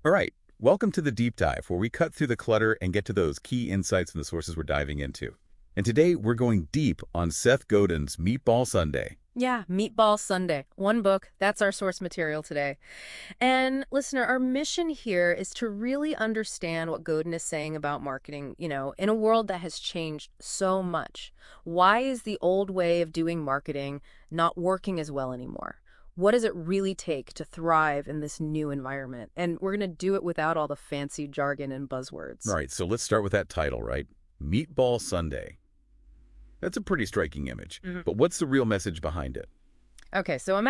All right, welcome to the deep dive where we cut through the clutter and get to those key insights from the sources we're diving into. And today we're going deep on Seth Godin's Meatball Sundae. Yeah, Meatball Sundae. One book. That's our source material today. And listener, our mission here is to really understand what Godin is saying about marketing, in a world that has changed so much. Why is the old way of doing marketing not working as well anymore? What does it really take to thrive in this new environment? And we're going to do it without all the fancy jargon and buzzwords. All right, so let's start with that title, right? Meatball Sundae. That's a pretty striking image, but what's the real message behind it? Okay, so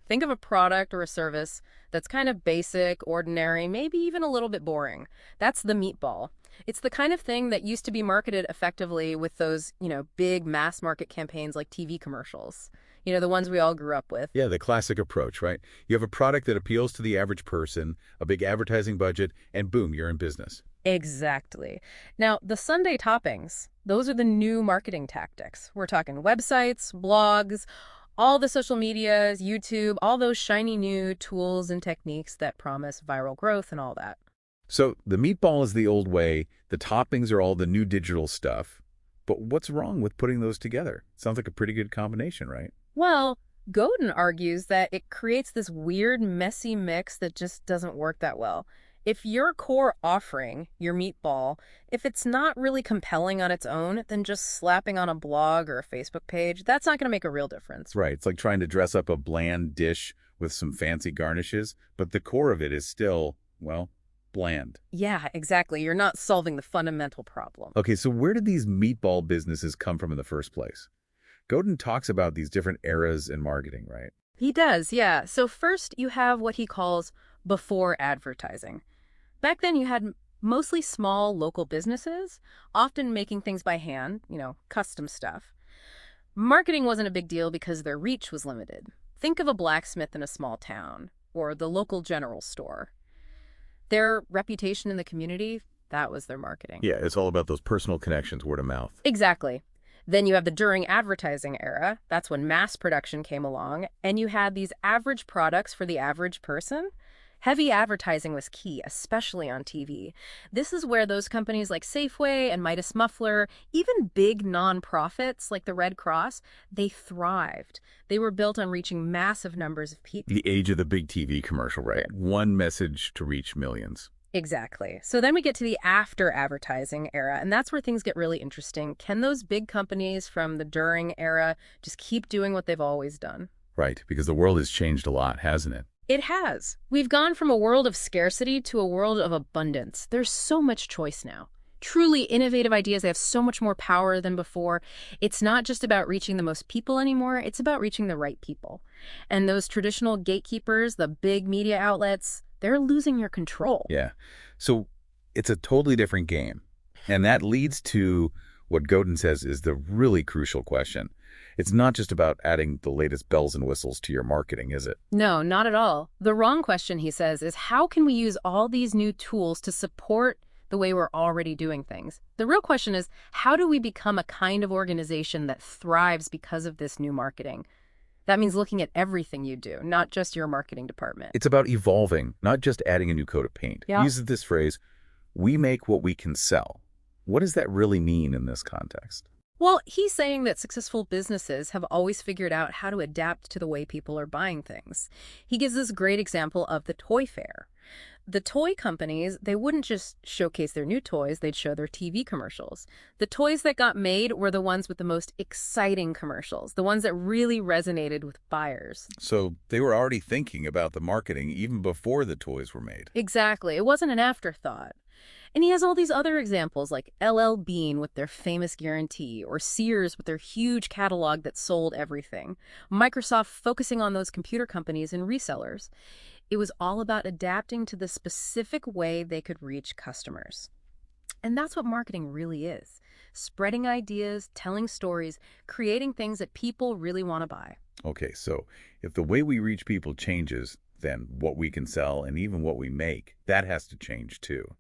think of a product or a service that's kind of basic, ordinary, maybe even a little bit boring. That's the meatball. It's the kind of thing that used to be marketed effectively with those, big mass market campaigns like TV commercials. The ones we all grew up with. Yeah, the classic approach, right? You have a product that appeals to the average person, a big advertising budget, and boom, you're in business. Exactly. Now, the Sunday toppings, those are the new marketing tactics. We're talking websites, blogs, all the social medias, YouTube, all those shiny new tools and techniques that promise viral growth and all that. So the meatball is the old way, the toppings are all the new digital stuff. But what's wrong with putting those together? Sounds like a pretty good combination, right? Well, Godin argues that it creates this weird, messy mix that just doesn't work that well. If your core offering, your meatball, if it's not really compelling on its own, then just slapping on a blog or a Facebook page, that's not going to make a real difference. Right. It's like trying to dress up a bland dish with some fancy garnishes, but the core of it is still, well, bland. Yeah, exactly. You're not solving the fundamental problem. Okay, so where did these meatball businesses come from in the first place? Godin talks about these different eras in marketing, right? He does, yeah. So first you have what he calls before advertising. Back then you had mostly small local businesses, often making things by hand, custom stuff. Marketing wasn't a big deal because their reach was limited. Think of a blacksmith in a small town or the local general store. Their reputation in the community, that was their marketing. Yeah, it's all about those personal connections, word of mouth. Exactly. Then you have the during advertising era. That's when mass production came along, and you had these average products for the average person. Heavy advertising was key, especially on TV. This is where those companies like Safeway and Midas Muffler, even big nonprofits like the Red Cross, they thrived. They were built on reaching massive numbers of people. The age of the big TV commercial, right? One message to reach millions. Exactly. So then we get to the after advertising era, and that's where things get really interesting. Can those big companies from the during era just keep doing what they've always done? Right, because the world has changed a lot, hasn't it? It has. We've gone from a world of scarcity to a world of abundance. There's so much choice now. Truly innovative ideas, they have so much more power than before. It's not just about reaching the most people anymore, it's about reaching the right people. And those traditional gatekeepers, the big media outlets, they're losing your control. Yeah. So it's a totally different game. And that leads to what Godin says is the really crucial question. It's not just about adding the latest bells and whistles to your marketing, is it? No, not at all. The wrong question, he says, is how can we use all these new tools to support the way we're already doing things? The real question is, how do we become a kind of organization that thrives because of this new marketing? That means looking at everything you do, not just your marketing department. It's about evolving, not just adding a new coat of paint. Yeah. He uses this phrase, we make what we can sell. What does that really mean in this context? Well, he's saying that successful businesses have always figured out how to adapt to the way people are buying things. He gives this great example of the toy fair. The toy companies, they wouldn't just showcase their new toys, they'd show their TV commercials. The toys that got made were the ones with the most exciting commercials, the ones that really resonated with buyers. So they were already thinking about the marketing even before the toys were made. Exactly. It wasn't an afterthought. And he has all these other examples like LL Bean with their famous guarantee, or Sears with their huge catalog that sold everything. Microsoft focusing on those computer companies and resellers. It was all about adapting to the specific way they could reach customers. And that's what marketing really is. Spreading ideas, telling stories, creating things that people really want to buy. Okay, so if the way we reach people changes, then what we can sell and even what we make, that has to change too.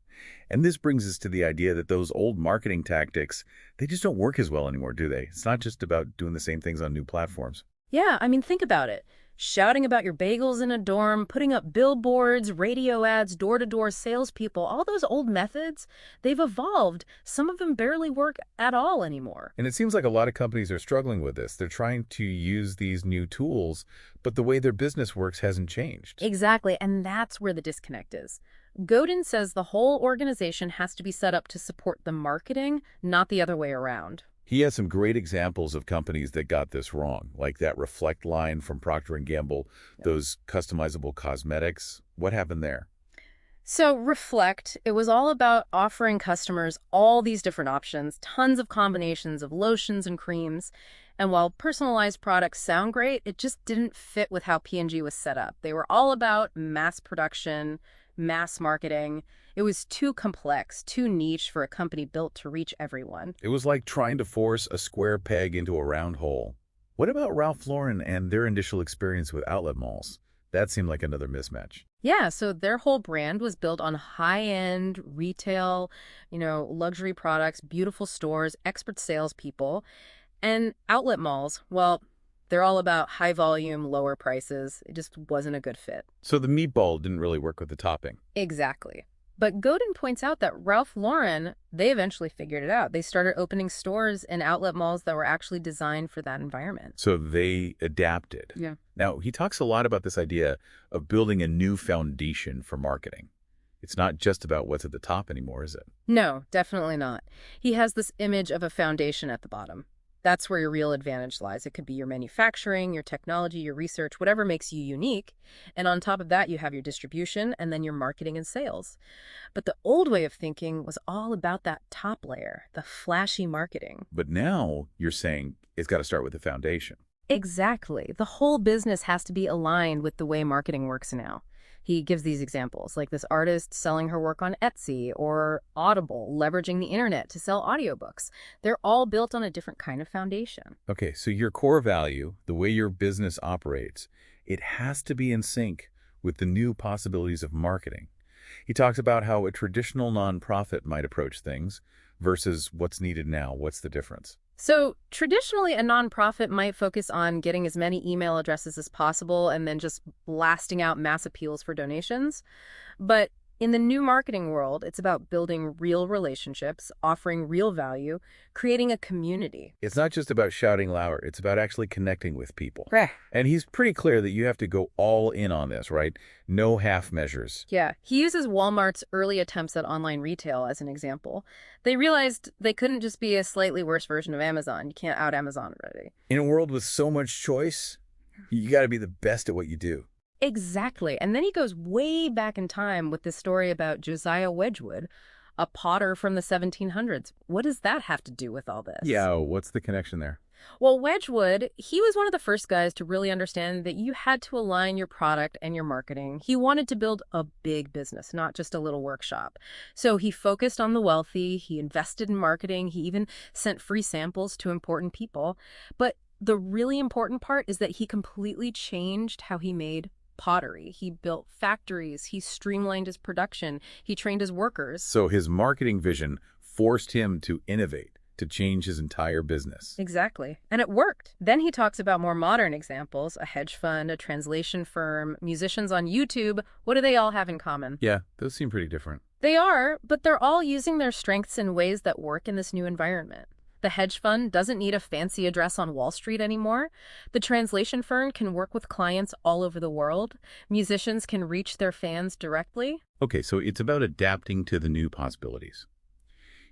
And this brings us to the idea that those old marketing tactics, they just don't work as well anymore, do they? It's not just about doing the same things on new platforms. Yeah, think about it. Shouting about your bagels in a dorm, putting up billboards, radio ads, door-to-door salespeople, all those old methods, they've evolved. Some of them barely work at all anymore. And it seems like a lot of companies are struggling with this. They're trying to use these new tools, but the way their business works hasn't changed. Exactly, and that's where the disconnect is. Godin says the whole organization has to be set up to support the marketing, not the other way around. He has some great examples of companies that got this wrong, like that Reflect line from Procter & Gamble, those customizable cosmetics. What happened there? So Reflect, it was all about offering customers all these different options, tons of combinations of lotions and creams. And while personalized products sound great, it just didn't fit with how P&G was set up. They were all about mass production, mass marketing. It was too complex, too niche for a company built to reach everyone. It was like trying to force a square peg into a round hole. What about Ralph Lauren and their initial experience with outlet malls? That seemed like another mismatch. Yeah, so their whole brand was built on high-end retail, luxury products, beautiful stores, expert salespeople. And outlet malls, well, they're all about high volume, lower prices. It just wasn't a good fit. So the meatball didn't really work with the topping. Exactly. But Godin points out that Ralph Lauren, they eventually figured it out. They started opening stores in outlet malls that were actually designed for that environment. So they adapted. Yeah. Now, he talks a lot about this idea of building a new foundation for marketing. It's not just about what's at the top anymore, is it? No, definitely not. He has this image of a foundation at the bottom. That's where your real advantage lies. It could be your manufacturing, your technology, your research, whatever makes you unique. And on top of that, you have your distribution and then your marketing and sales. But the old way of thinking was all about that top layer, the flashy marketing. But now you're saying it's got to start with the foundation. Exactly. The whole business has to be aligned with the way marketing works now. He gives these examples, like this artist selling her work on Etsy or Audible, leveraging the internet to sell audiobooks. They're all built on a different kind of foundation. Okay, so your core value, the way your business operates, it has to be in sync with the new possibilities of marketing. He talks about how a traditional nonprofit might approach things versus what's needed now. What's the difference? So traditionally, a nonprofit might focus on getting as many email addresses as possible and then just blasting out mass appeals for donations. But in the new marketing world, it's about building real relationships, offering real value, creating a community. It's not just about shouting louder. It's about actually connecting with people. Correct. And he's pretty clear that you have to go all in on this, right? No half measures. Yeah, he uses Walmart's early attempts at online retail as an example. They realized they couldn't just be a slightly worse version of Amazon. You can't out Amazon already. In a world with so much choice, you got to be the best at what you do. Exactly. And then he goes way back in time with this story about Josiah Wedgwood, a potter from the 1700s. What does that have to do with all this? Yeah, what's the connection there? Well, Wedgwood, he was one of the first guys to really understand that you had to align your product and your marketing. He wanted to build a big business, not just a little workshop. So he focused on the wealthy, he invested in marketing, he even sent free samples to important people. But the really important part is that he completely changed how he made pottery. He built factories, he streamlined his production, he trained his workers. So his marketing vision forced him to innovate, to change his entire business. Exactly. And it worked. Then he talks about more modern examples, a hedge fund, a translation firm, musicians on YouTube. What do they all have in common? Yeah, those seem pretty different. They are, but they're all using their strengths in ways that work in this new environment. The hedge fund doesn't need a fancy address on Wall Street anymore. The translation firm can work with clients all over the world. Musicians can reach their fans directly. Okay, so it's about adapting to the new possibilities.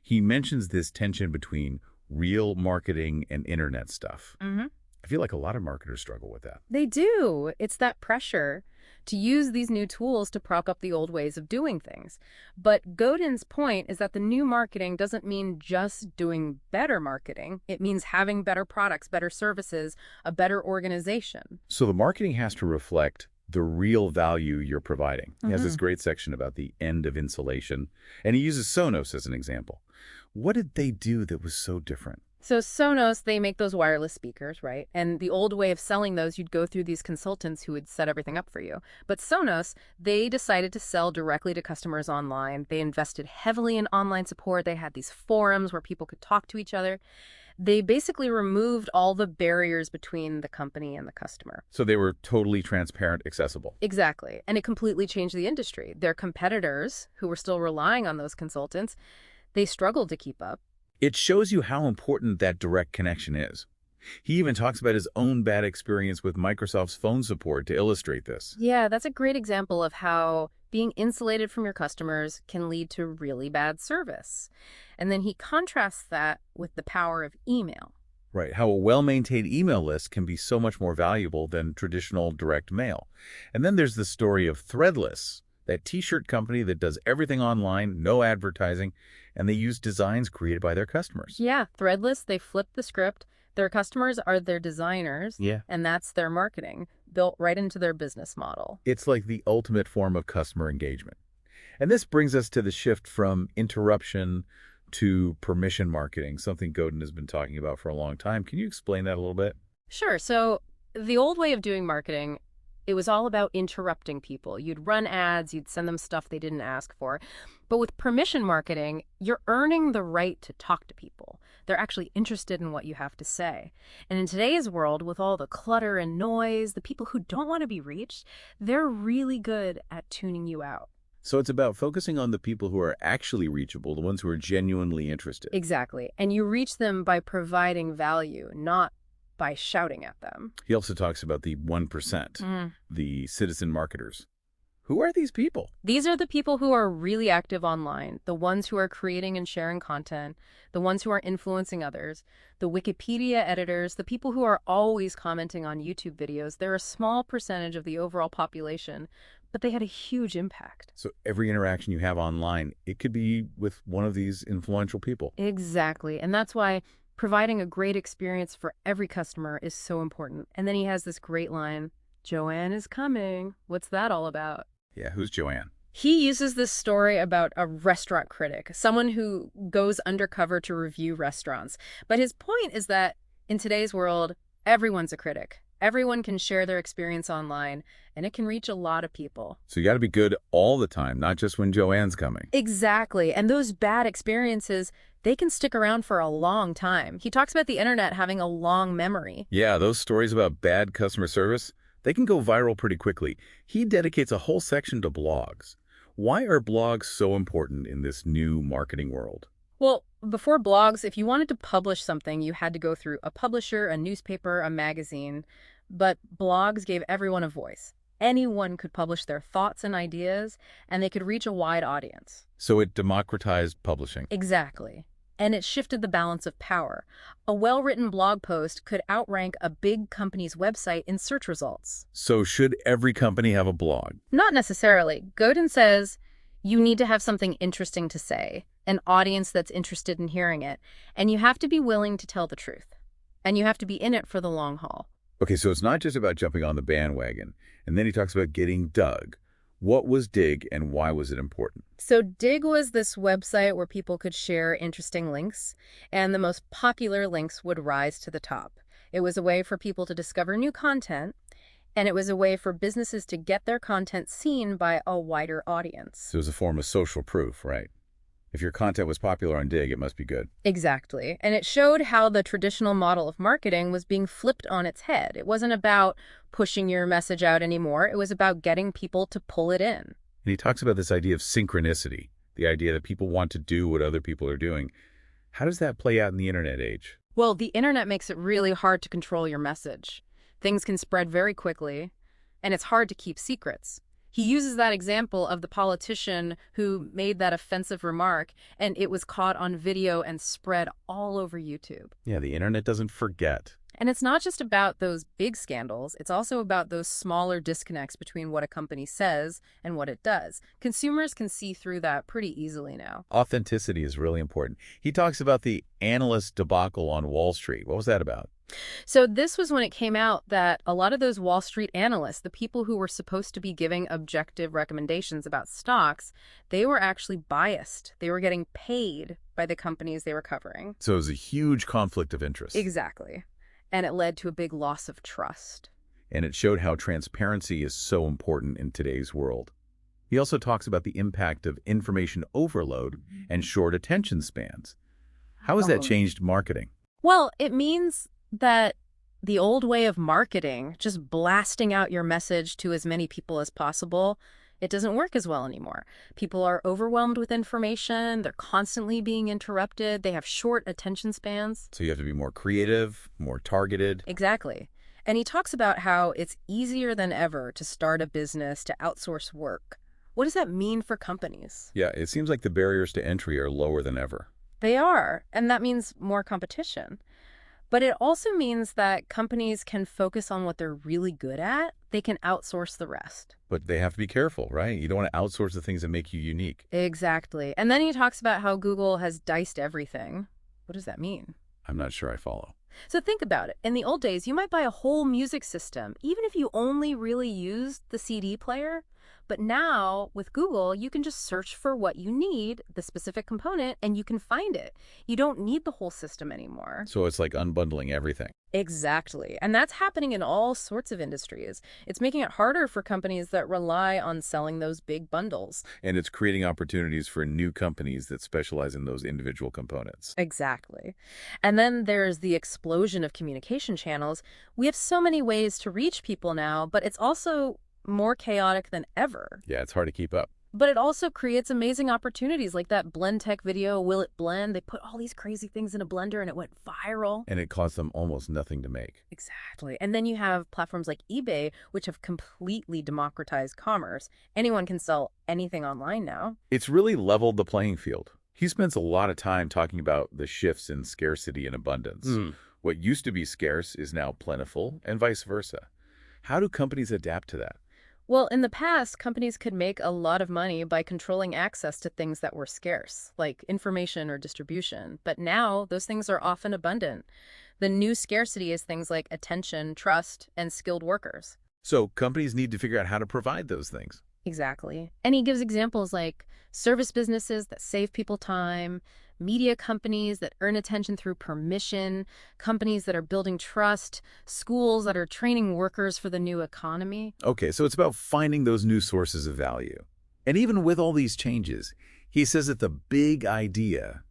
He mentions this tension between real marketing and internet stuff. I feel like a lot of marketers struggle with that. They do. It's that pressure to use these new tools to prop up the old ways of doing things. But Godin's point is that the new marketing doesn't mean just doing better marketing. It means having better products, better services, a better organization. So the marketing has to reflect the real value you're providing. He has this great section about the end of insulation, and he uses Sonos as an example. What did they do that was so different? So Sonos, they make those wireless speakers, right? And the old way of selling those, you'd go through these consultants who would set everything up for you. But Sonos, they decided to sell directly to customers online. They invested heavily in online support. They had these forums where people could talk to each other. They basically removed all the barriers between the company and the customer. So they were totally transparent, accessible. Exactly. And it completely changed the industry. Their competitors, who were still relying on those consultants, they struggled to keep up. It shows you how important that direct connection is. He even talks about his own bad experience with Microsoft's phone support to illustrate this. Yeah, that's a great example of how being insulated from your customers can lead to really bad service. And then he contrasts that with the power of email. Right, how a well-maintained email list can be so much more valuable than traditional direct mail. And then there's the story of Threadless, that t-shirt company that does everything online, no advertising, and they use designs created by their customers. Yeah, Threadless, they flipped the script. Their customers are their designers, Yeah. and that's their marketing, built right into their business model. It's like the ultimate form of customer engagement. And this brings us to the shift from interruption to permission marketing, something Godin has been talking about for a long time. Can you explain that a little bit? Sure, so the old way of doing marketing, it was all about interrupting people. You'd run ads, you'd send them stuff they didn't ask for. But with permission marketing, you're earning the right to talk to people. They're actually interested in what you have to say. And in today's world, with all the clutter and noise, the people who don't want to be reached, they're really good at tuning you out. So it's about focusing on the people who are actually reachable, the ones who are genuinely interested. Exactly. And you reach them by providing value, not by shouting at them. He also talks about the 1%, the citizen marketers. Who are these people? These are the people who are really active online, the ones who are creating and sharing content, the ones who are influencing others, the Wikipedia editors, the people who are always commenting on YouTube videos. They're a small percentage of the overall population, but they had a huge impact. So every interaction you have online, it could be with one of these influential people. Exactly. And that's why providing a great experience for every customer is so important. And then he has this great line, "Joanne is coming." What's that all about? Yeah, who's Joanne? He uses this story about a restaurant critic, someone who goes undercover to review restaurants. But his point is that in today's world, everyone's a critic. Everyone can share their experience online, and it can reach a lot of people. So you got to be good all the time, not just when Joanne's coming. Exactly. And those bad experiences, they can stick around for a long time. He talks about the internet having a long memory. Yeah, those stories about bad customer service, they can go viral pretty quickly. He dedicates a whole section to blogs. Why are blogs so important in this new marketing world? Well, before blogs, if you wanted to publish something, you had to go through a publisher, a newspaper, a magazine. But blogs gave everyone a voice. Anyone could publish their thoughts and ideas, and they could reach a wide audience. So it democratized publishing. Exactly. And it shifted the balance of power. A well-written blog post could outrank a big company's website in search results. So should every company have a blog? Not necessarily. Godin says you need to have something interesting to say, an audience that's interested in hearing it, and you have to be willing to tell the truth. And you have to be in it for the long haul. Okay, so it's not just about jumping on the bandwagon. And then he talks about getting dug. What was Dig and why was it important? So Dig was this website where people could share interesting links, and the most popular links would rise to the top. It was a way for people to discover new content, and it was a way for businesses to get their content seen by a wider audience. So it was a form of social proof, right? If your content was popular on Dig, it must be good. Exactly. And it showed how the traditional model of marketing was being flipped on its head. It wasn't about pushing your message out anymore. It was about getting people to pull it in. And he talks about this idea of synchronicity, the idea that people want to do what other people are doing. How does that play out in the internet age? Well, the internet makes it really hard to control your message. Things can spread very quickly, and it's hard to keep secrets. He uses that example of the politician who made that offensive remark, and it was caught on video and spread all over YouTube. Yeah, the internet doesn't forget. And it's not just about those big scandals. It's also about those smaller disconnects between what a company says and what it does. Consumers can see through that pretty easily now. Authenticity is really important. He talks about the analyst debacle on Wall Street. What was that about? So this was when it came out that a lot of those Wall Street analysts, the people who were supposed to be giving objective recommendations about stocks, they were actually biased. They were getting paid by the companies they were covering. So it was a huge conflict of interest. Exactly. And it led to a big loss of trust. And it showed how transparency is so important in today's world. He also talks about the impact of information overload and short attention spans. How has that changed marketing? Well, it means that the old way of marketing, just blasting out your message to as many people as possible, it doesn't work as well anymore. People are overwhelmed with information, they're constantly being interrupted, they have short attention spans. So you have to be more creative, more targeted. Exactly. And he talks about how it's easier than ever to start a business, to outsource work. What does that mean for companies? Yeah, it seems like the barriers to entry are lower than ever. They are, and that means more competition. But it also means that companies can focus on what they're really good at. They can outsource the rest. But they have to be careful, right? You don't want to outsource the things that make you unique. Exactly. And then he talks about how Google has diced everything. What does that mean? I'm not sure I follow. So think about it. In the old days, you might buy a whole music system, even if you only really used the CD player. But now, with Google, you can just search for what you need, the specific component, and you can find it. You don't need the whole system anymore. So it's like unbundling everything. Exactly. And that's happening in all sorts of industries. It's making it harder for companies that rely on selling those big bundles. And it's creating opportunities for new companies that specialize in those individual components. Exactly. And then there's the explosion of communication channels. We have so many ways to reach people now, but it's also more chaotic than ever. Yeah, it's hard to keep up. But it also creates amazing opportunities like that Blend Tech video, Will It Blend? They put all these crazy things in a blender and it went viral. And it costs them almost nothing to make. Exactly. And then you have platforms like eBay, which have completely democratized commerce. Anyone can sell anything online now. It's really leveled the playing field. He spends a lot of time talking about the shifts in scarcity and abundance. What used to be scarce is now plentiful, and vice versa. How do companies adapt to that? Well, in the past, companies could make a lot of money by controlling access to things that were scarce, like information or distribution. But now, those things are often abundant. The new scarcity is things like attention, trust, and skilled workers. So companies need to figure out how to provide those things. Exactly. And he gives examples like service businesses that save people time, media companies that earn attention through permission, companies that are building trust, schools that are training workers for the new economy. Okay, so it's about finding those new sources of value. And even with all these changes, he says that the big idea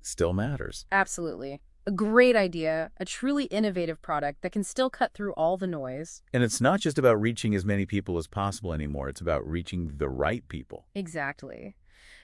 still matters. Absolutely. A great idea, a truly innovative product that can still cut through all the noise. And it's not just about reaching as many people as possible anymore. It's about reaching the right people. Exactly.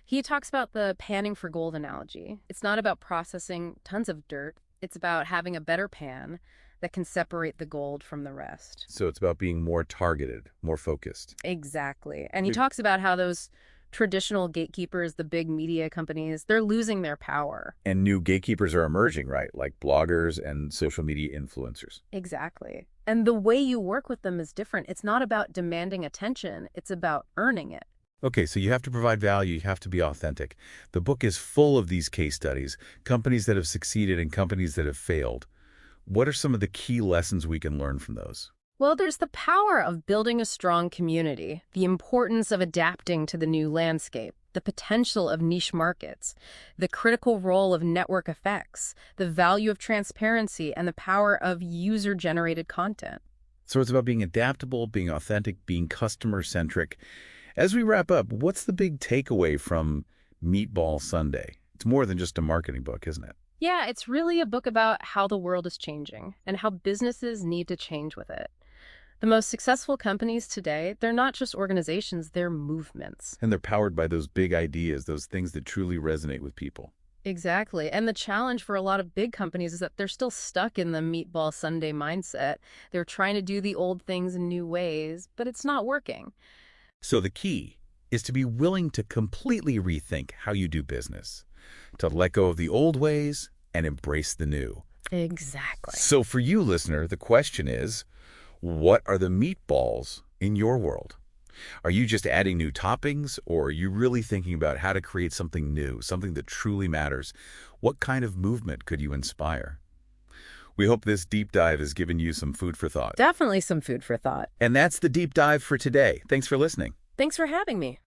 He talks about the panning for gold analogy. It's not about processing tons of dirt. It's about having a better pan that can separate the gold from the rest. So it's about being more targeted, more focused. Exactly. And he talks about how those traditional gatekeepers, the big media companies, they're losing their power. And new gatekeepers are emerging, right? Like bloggers and social media influencers. Exactly. And the way you work with them is different. It's not about demanding attention. It's about earning it. Okay, so you have to provide value, you have to be authentic. The book is full of these case studies, companies that have succeeded and companies that have failed. What are some of the key lessons we can learn from those? Well, there's the power of building a strong community, the importance of adapting to the new landscape, the potential of niche markets, the critical role of network effects, the value of transparency, and the power of user-generated content. So it's about being adaptable, being authentic, being customer-centric. As we wrap up, what's the big takeaway from Meatball Sundae? It's more than just a marketing book, isn't it? Yeah, it's really a book about how the world is changing and how businesses need to change with it. The most successful companies today, they're not just organizations, they're movements. And they're powered by those big ideas, those things that truly resonate with people. Exactly. And the challenge for a lot of big companies is that they're still stuck in the Meatball Sunday mindset. They're trying to do the old things in new ways, but it's not working. So the key is to be willing to completely rethink how you do business, to let go of the old ways and embrace the new. Exactly. So for you, listener, the question is, what are the meatballs in your world? Are you just adding new toppings, or are you really thinking about how to create something new, something that truly matters? What kind of movement could you inspire? We hope this deep dive has given you some food for thought. Definitely some food for thought. And that's the deep dive for today. Thanks for listening. Thanks for having me.